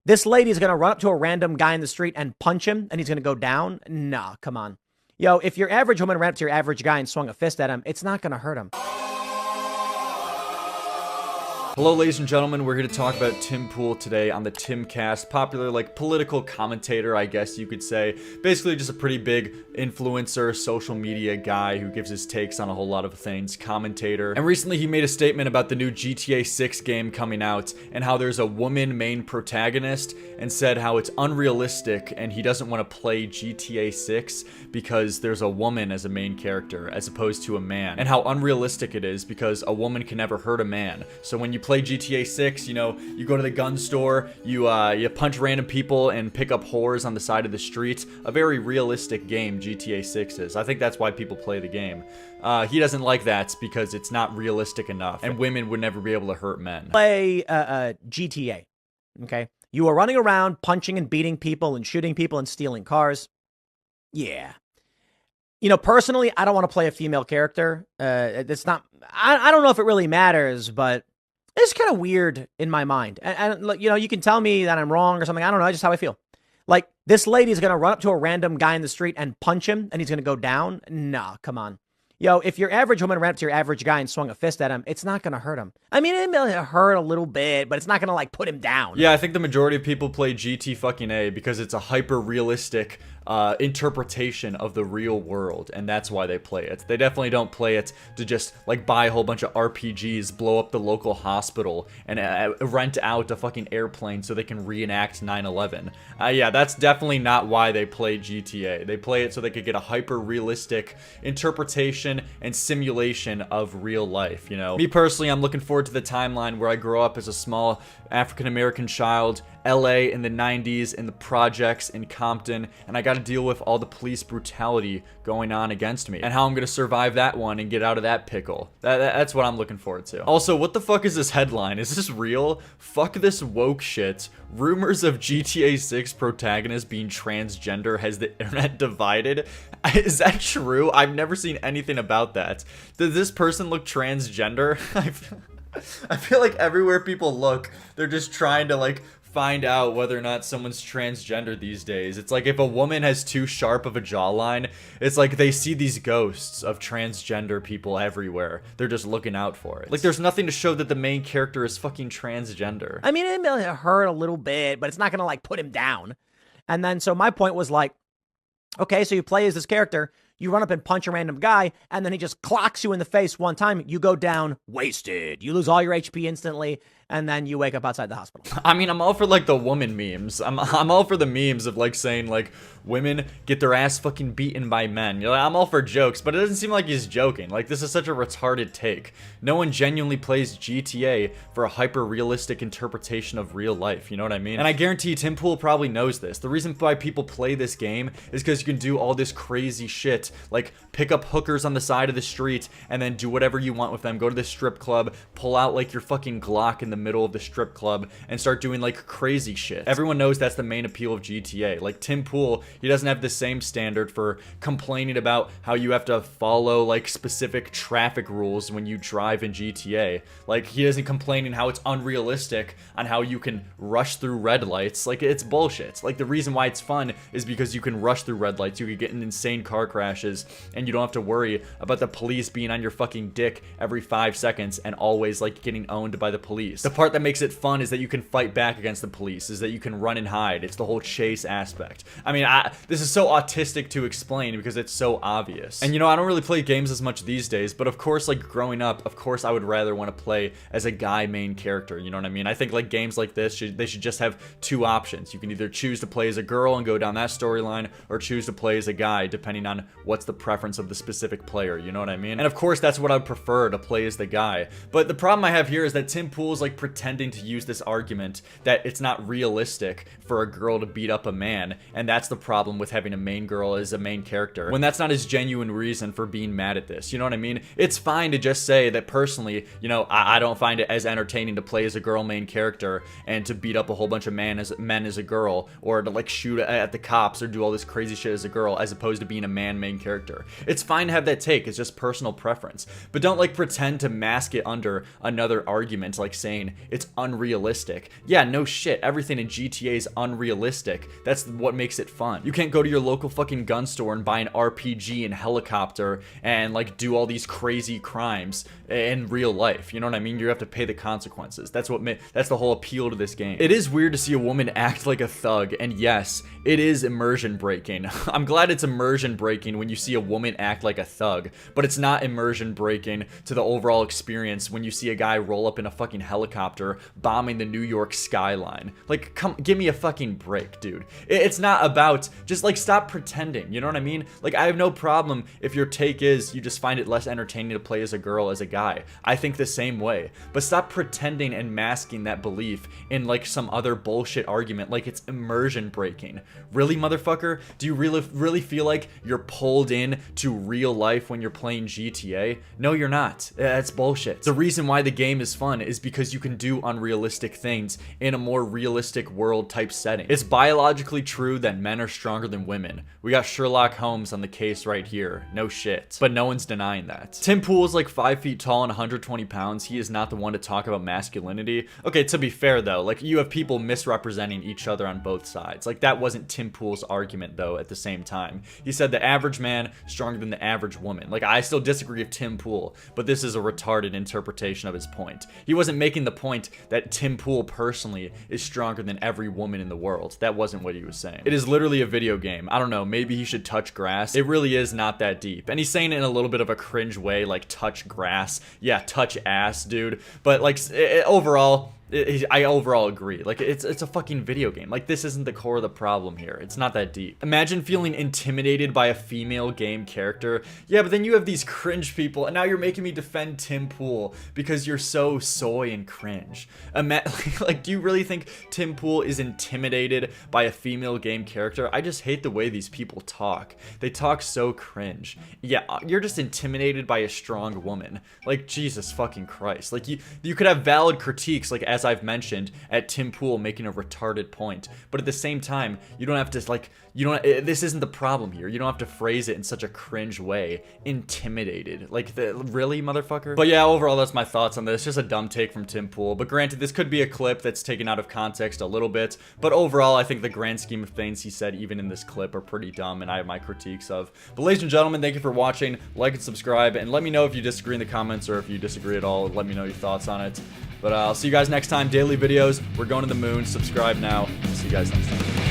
This lady's going to run up to a random guy in the street and punch him and he's going to go down? Nah, come on. Yo, if your average woman ran up to your average guy and swung a fist at him, it's not going to hurt him. Hello, ladies and gentlemen. We're here to talk about Tim Pool today on the Timcast. Popular, political commentator, I guess you could say. Basically, just a pretty big influencer, social media guy who gives his takes on a whole lot of things. Commentator. And recently, he made a statement about the new GTA 6 game coming out and how there's a woman main protagonist, and said how it's unrealistic and he doesn't want to play GTA 6 because there's a woman as a main character as opposed to a man. And how unrealistic it is because a woman can never hurt a man. So when you play GTA 6, you know, you go to the gun store, you punch random people and pick up whores on the side of the street. A very realistic game GTA 6 is. I think that's why people play the game. He doesn't like that because it's not realistic enough, and women would never be able to hurt men. Play GTA, okay? You are running around punching and beating people and shooting people and stealing cars. Yeah. You know, personally, I don't want to play a female character. It's not, I don't know if it really matters, but it's kind of weird in my mind. And, you know, you can tell me that I'm wrong or something. I don't know. That's just how I feel. Like, this lady's going to run up to a random guy in the street and punch him and he's going to go down. Nah, come on. Yo, if your average woman ran up to your average guy and swung a fist at him, it's not going to hurt him. I mean, it may hurt a little bit, but it's not going to, put him down. Yeah, I think the majority of people play GT fucking A because it's a hyper-realistic interpretation of the real world, and that's why they play it. They definitely don't play it to just, buy a whole bunch of RPGs, blow up the local hospital, and rent out a fucking airplane so they can reenact 9/11. Yeah, that's definitely not why they play GTA. They play it so they could get a hyper-realistic interpretation and simulation of real life, you know? Me personally, I'm looking forward to the timeline where I grow up as a small African-American child, LA in the 90s, in the projects in Compton, and I got to deal with all the police brutality going on against me, and how I'm going to survive that one and get out of that pickle. That's what I'm looking forward to. Also, what the fuck is this headline? Is this real? Fuck this woke shit. Rumors of GTA 6 protagonist being transgender has the internet divided. Is that true? I've never seen anything about that. Does this person look transgender? I feel like everywhere people look, they're just trying to find out whether or not someone's transgender these days. It's like if a woman has too sharp of a jawline, it's like they see these ghosts of transgender people everywhere. They're just looking out for it. There's nothing to show that the main character is fucking transgender. I mean, it may hurt a little bit, but it's not going to put him down. And then so my point was okay, so you play as this character, you run up and punch a random guy, and then he just clocks you in the face one time. You go down wasted. You lose all your HP instantly, and then you wake up outside the hospital. I mean, I'm all for the woman memes. I'm all for the memes of saying women get their ass fucking beaten by men. You know, I'm all for jokes, but it doesn't seem like he's joking. This is such a retarded take. No one genuinely plays GTA for a hyper-realistic interpretation of real life. You know what I mean? And I guarantee Tim Pool probably knows this. The reason why people play this game is because you can do all this crazy shit, like pick up hookers on the side of the street and then do whatever you want with them. Go to the strip club, pull out your fucking Glock in the middle of the strip club and start doing crazy shit. Everyone knows that's the main appeal of GTA. Tim Pool, he doesn't have the same standard for complaining about how you have to follow specific traffic rules when you drive in GTA. He isn't complaining how it's unrealistic on how you can rush through red lights. It's bullshit. The reason why it's fun is because you can rush through red lights, you can get in insane car crashes, and you don't have to worry about the police being on your fucking dick every 5 seconds and always getting owned by the police. The part that makes it fun is that you can fight back against the police, is that you can run and hide. It's the whole chase aspect. I mean, this is so autistic to explain because it's so obvious. And you know, I don't really play games as much these days, but of course, growing up, of course I would rather want to play as a guy main character, you know what I mean? I think games like this, they should just have two options. You can either choose to play as a girl and go down that storyline, or choose to play as a guy, depending on what's the preference of the specific player, you know what I mean? And of course, that's what I'd prefer, to play as the guy. But the problem I have here is that Tim Pool's pretending to use this argument that it's not realistic for a girl to beat up a man, and that's the problem with having a main girl as a main character, when that's not his genuine reason for being mad at this, you know what I mean? It's fine to just say that personally, you know, I don't find it as entertaining to play as a girl main character and to beat up a whole bunch of men as a girl, or to shoot at the cops or do all this crazy shit as a girl, as opposed to being a man main character. It's fine to have that take, it's just personal preference, but don't pretend to mask it under another argument saying saying it's unrealistic. Yeah, no shit. Everything in GTA is unrealistic. That's what makes it fun. You can't go to your local fucking gun store and buy an RPG and helicopter and like do all these crazy crimes in real life. You know what I mean? You have to pay the consequences. That's the whole appeal to this game. It is weird to see a woman act like a thug, and yes, it is immersion breaking. I'm glad it's immersion breaking when you see a woman act like a thug, but it's not immersion breaking to the overall experience when you see a guy roll up in a fucking helicopter bombing the New York skyline. Like, come, give me a fucking break, dude. It's not about, just like, stop pretending, you know what I mean? Like, I have no problem if your take is you just find it less entertaining to play as a girl as a guy. I think the same way, but stop pretending and masking that belief in like some other bullshit argument like it's immersion breaking. Really, motherfucker? Do you really feel like you're pulled in to real life when you're playing GTA? No, you're not. That's bullshit. The reason why the game is fun is because you can do unrealistic things in a more realistic world type setting. It's biologically true that men are stronger than women. We got Sherlock Holmes on the case right here. No shit. But no one's denying that. Tim Pool is like 5 feet tall and 120 pounds. He is not the one to talk about masculinity. Okay, to be fair though, like you have people misrepresenting each other on both sides. Like that wasn't Tim Pool's argument though at the same time. He said the average man stronger than the average woman. Like I still disagree with Tim Pool, but this is a retarded interpretation of his point. He wasn't making the point that Tim Pool personally is stronger than every woman in the world. That wasn't what he was saying. It is literally a video game. I don't know, maybe he should touch grass. It really is not that deep. And he's saying it in a little bit of a cringe way, like touch grass. Yeah, touch ass, dude. But like overall, I overall agree. Like it's a fucking video game. Like this isn't the core of the problem here. It's not that deep. Imagine feeling intimidated by a female game character. Yeah, but then you have these cringe people, and now you're making me defend Tim Pool because you're so soy and cringe. Like, do you really think Tim Pool is intimidated by a female game character? I just hate the way these people talk. They talk so cringe. Yeah, you're just intimidated by a strong woman. Like Jesus fucking Christ. Like you could have valid critiques, like as I've mentioned, at Tim Pool making a retarded point, but at the same time, you don't have to like, this isn't the problem here. You don't have to phrase it in such a cringe way. Intimidated. Like, really, motherfucker? But yeah, overall, that's my thoughts on this. Just a dumb take from Tim Pool, but granted, this could be a clip that's taken out of context a little bit, but overall, I think the grand scheme of things he said, even in this clip, are pretty dumb, and I have my critiques of. But ladies and gentlemen, thank you for watching. Like and subscribe, and let me know if you disagree in the comments, or if you disagree at all. Let me know your thoughts on it. But I'll see you guys next time. Daily videos. We're going to the moon. Subscribe now. See you guys next time.